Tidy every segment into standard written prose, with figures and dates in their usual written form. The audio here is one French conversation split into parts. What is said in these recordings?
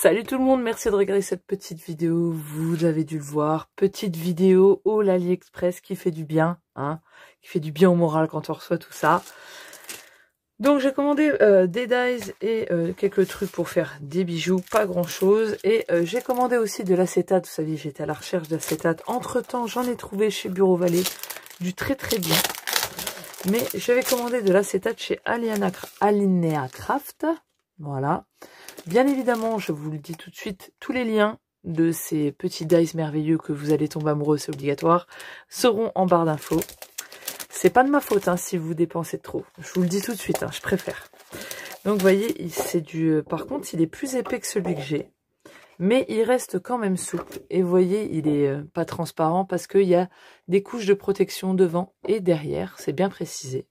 Salut tout le monde, merci de regarder cette petite vidéo, vous avez dû le voir, petite vidéo au AliExpress qui fait du bien, hein, qui fait du bien au moral quand on reçoit tout ça. Donc j'ai commandé des dies et quelques trucs pour faire des bijoux, pas grand chose, et j'ai commandé aussi de l'acétate, vous savez j'étais à la recherche d'acétate, entre temps j'en ai trouvé chez Bureau Vallée du très bien, mais j'avais commandé de l'acétate chez Alinea Craft, voilà. Bien évidemment, je vous le dis tout de suite, tous les liens de ces petits dies merveilleux que vous allez tomber amoureux, c'est obligatoire, seront en barre d'infos. C'est pas de ma faute hein, si vous dépensez trop. Je vous le dis tout de suite, hein, je préfère. Donc vous voyez, c'est du. Par contre, il est plus épais que celui que j'ai. Mais il reste quand même souple. Et vous voyez, il est pas transparent parce qu'il y a des couches de protection devant et derrière. C'est bien précisé.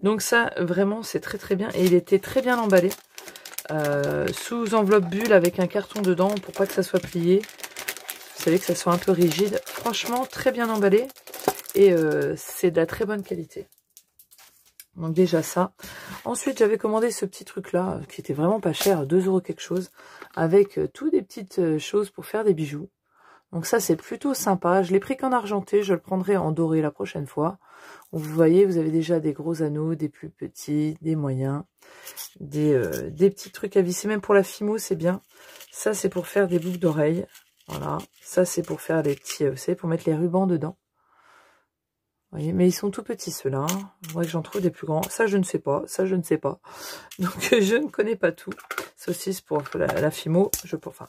Donc ça, vraiment, c'est très bien. Et il était très bien emballé. Sous enveloppe bulle avec un carton dedans pour pas que ça soit plié. Vous savez que ça soit un peu rigide. Franchement, très bien emballé. Et c'est de la très bonne qualité. Donc déjà ça. Ensuite, j'avais commandé ce petit truc-là, qui était vraiment pas cher, 2 € quelque chose, avec toutes des petites choses pour faire des bijoux. Donc ça, c'est plutôt sympa. Je l'ai pris qu'en argenté, je le prendrai en doré la prochaine fois. Donc, vous voyez, vous avez déjà des gros anneaux, des plus petits, des moyens, des petits trucs à visser. Même pour la fimo, c'est bien. Ça, c'est pour faire des boucles d'oreilles. Voilà. Ça, c'est pour faire des petits, vous savez, pour mettre les rubans dedans. Vous voyez, mais ils sont tout petits ceux-là. Je voudrais que j'en trouve des plus grands. Ça, je ne sais pas. Ça, je ne sais pas. Donc, je ne connais pas tout. Ça aussi, c'est pour la fimo. Enfin,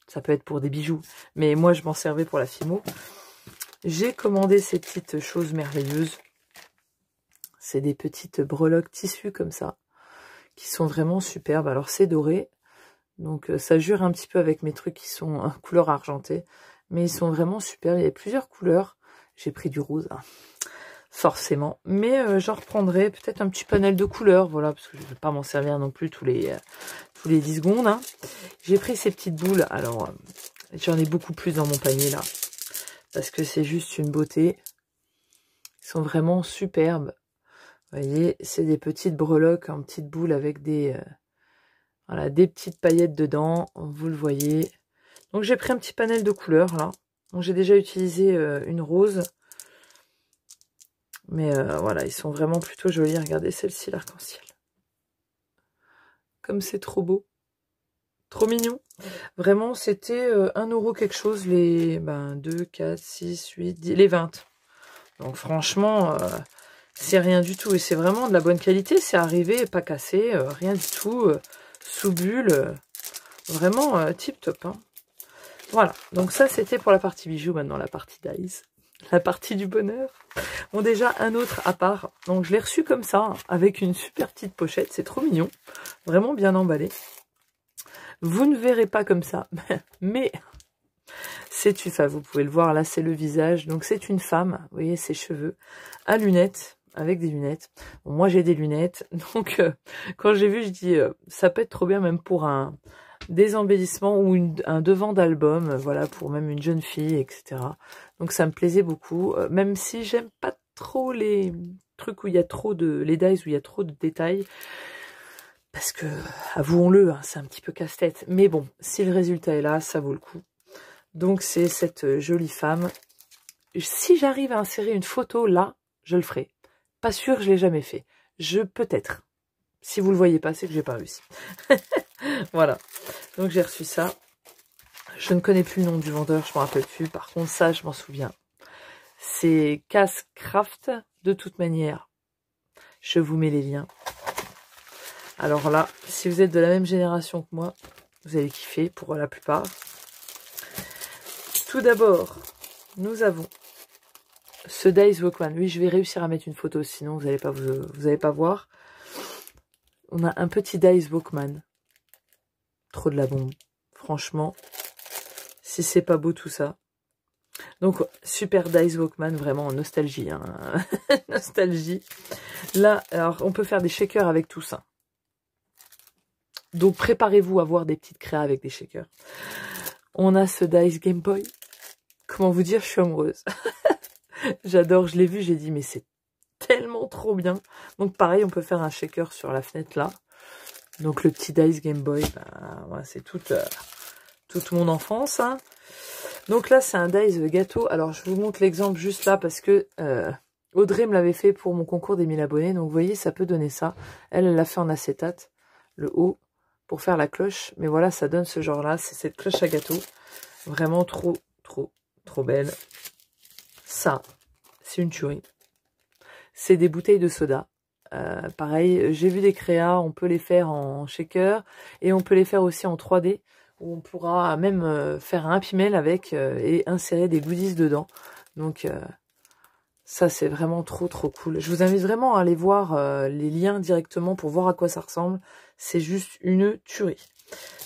ça peut être pour des bijoux. Mais moi, je m'en servais pour la fimo. J'ai commandé ces petites choses merveilleuses. C'est des petites breloques tissu comme ça. Qui sont vraiment superbes. Alors, c'est doré. Donc, ça jure un petit peu avec mes trucs qui sont couleur argentée. Mais ils sont vraiment super. Il y a plusieurs couleurs. J'ai pris du rose, hein, forcément. Mais j'en reprendrai peut-être un petit panel de couleurs, voilà, parce que je ne vais pas m'en servir non plus tous les 10 secondes. Hein. J'ai pris ces petites boules, alors j'en ai beaucoup plus dans mon panier là, parce que c'est juste une beauté. Ils sont vraiment superbes. Vous voyez, c'est des petites breloques en petites boules avec des, voilà, des petites paillettes dedans, vous le voyez. Donc j'ai pris un petit panel de couleurs là. Donc j'ai déjà utilisé une rose. Mais voilà, ils sont vraiment plutôt jolis. Regardez celle-ci, l'arc-en-ciel. Comme c'est trop beau. Trop mignon. Vraiment, c'était 1 € quelque chose, les 2, 4, 6, 8, 10, les 20. Donc franchement, c'est rien du tout. Et c'est vraiment de la bonne qualité. C'est arrivé, pas cassé, rien du tout. Sous bulle. Vraiment tip top. Hein. Voilà, donc ça c'était pour la partie bijoux, maintenant la partie dies, la partie du bonheur. Bon déjà un autre à part, donc je l'ai reçu comme ça, hein, avec une super petite pochette, c'est trop mignon, vraiment bien emballé. Vous ne verrez pas comme ça, mais c'est une femme, vous pouvez le voir, là c'est le visage, donc c'est une femme, vous voyez ses cheveux, à lunettes, avec des lunettes. Bon, moi j'ai des lunettes, donc quand j'ai vu je dis ça peut être trop bien même pour des embellissements ou un devant d'album, voilà, pour même une jeune fille, etc. Donc ça me plaisait beaucoup, même si j'aime pas trop les trucs où il y a trop de... les dies où il y a trop de détails, parce que, avouons-le, hein, c'est un petit peu casse-tête. Mais bon, si le résultat est là, ça vaut le coup. Donc c'est cette jolie femme. Si j'arrive à insérer une photo là, je le ferai. Pas sûr, je l'ai jamais fait. Peut-être. Si vous le voyez pas, c'est que j'ai pas réussi. Voilà. Donc j'ai reçu ça. Je ne connais plus le nom du vendeur, je ne me rappelle plus. Par contre, ça, je m'en souviens. C'est Craft. De toute manière, je vous mets les liens. Alors là, si vous êtes de la même génération que moi, vous allez kiffer pour la plupart. Tout d'abord, nous avons ce Dies Walkman. Oui, je vais réussir à mettre une photo, sinon vous n'allez pas voir. On a un petit Dies Walkman. Trop de la bombe. Franchement, si c'est pas beau tout ça. Donc, super Dies Walkman, vraiment en nostalgie. Hein. Nostalgie. Là, alors, on peut faire des shakers avec tout ça. Donc, préparez-vous à voir des petites créas avec des shakers. On a ce Dies Game Boy. Comment vous dire, je suis amoureuse. J'adore, je l'ai vu, j'ai dit, mais c'est tellement trop bien. Donc, pareil, on peut faire un shaker sur la fenêtre là. Donc le petit dice Game Boy, bah, ouais, c'est toute mon enfance. Hein. Donc là, c'est un dice gâteau. Alors, je vous montre l'exemple juste là parce que Audrey me l'avait fait pour mon concours des 1000 abonnés. Donc, vous voyez, ça peut donner ça. Elle l'a fait en acétate, le haut, pour faire la cloche. Mais voilà, ça donne ce genre-là. C'est cette cloche à gâteau. Vraiment trop, trop, trop belle. Ça, c'est une tuerie. C'est des bouteilles de soda. Pareil, j'ai vu des créas. On peut les faire en shaker et on peut les faire aussi en 3D. Où on pourra même faire un Happy Mail avec et insérer des goodies dedans. Donc, ça, c'est vraiment trop, trop cool. Je vous invite vraiment à aller voir les liens directement pour voir à quoi ça ressemble. C'est juste une tuerie.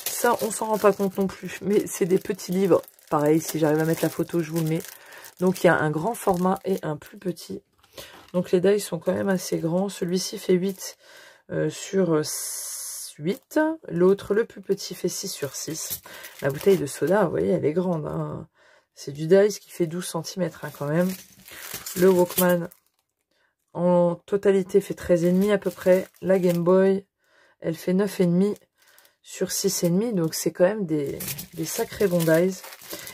Ça, on s'en rend pas compte non plus. Mais c'est des petits livres. Pareil, si j'arrive à mettre la photo, je vous le mets. Donc, il y a un grand format et un plus petit. Donc, les dies sont quand même assez grands. Celui-ci fait 8 sur 8. L'autre, le plus petit, fait 6 sur 6. La bouteille de soda, vous voyez, elle est grande. Hein. C'est du dice qui fait 12 cm hein, quand même. Le Walkman, en totalité, fait 13,5 à peu près. La Game Boy, elle fait 9,5 sur 6,5. Donc, c'est quand même des sacrés bons dice.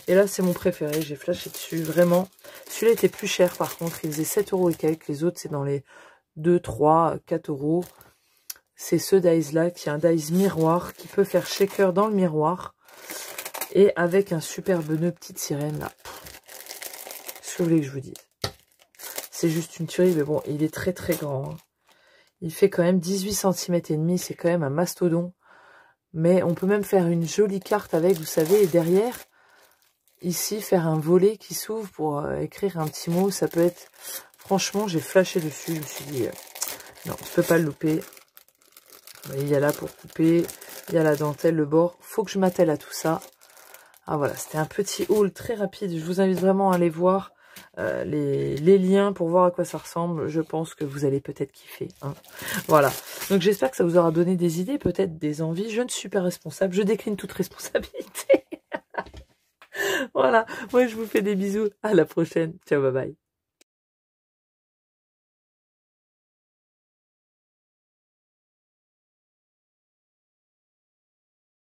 Et là, c'est mon préféré. J'ai flashé dessus, vraiment. Celui-là était plus cher, par contre. Il faisait 7 € et quelques. Les autres, c'est dans les 2, 3, 4 €. C'est ce dice-là, qui est un dice miroir, qui peut faire shaker dans le miroir. Et avec un superbe nœud petite sirène, là. Ce que vous voulez que je vous dise. C'est juste une tuerie, mais bon, il est très très grand. Hein. Il fait quand même 18 cm et demi, c'est quand même un mastodon. Mais on peut même faire une jolie carte avec, vous savez, et derrière, ici, faire un volet qui s'ouvre pour écrire un petit mot. Ça peut être... Franchement, j'ai flashé dessus, je me suis dit, non, je peux pas le louper. Il y a là pour couper, il y a la dentelle, le bord. Faut que je m'attelle à tout ça. Ah voilà, c'était un petit haul très rapide. Je vous invite vraiment à aller voir les liens pour voir à quoi ça ressemble. Je pense que vous allez peut-être kiffer. Hein. Voilà. Donc j'espère que ça vous aura donné des idées, peut-être des envies. Je ne suis pas responsable. Je décline toute responsabilité. Voilà. Moi, je vous fais des bisous. À la prochaine. Ciao, bye bye.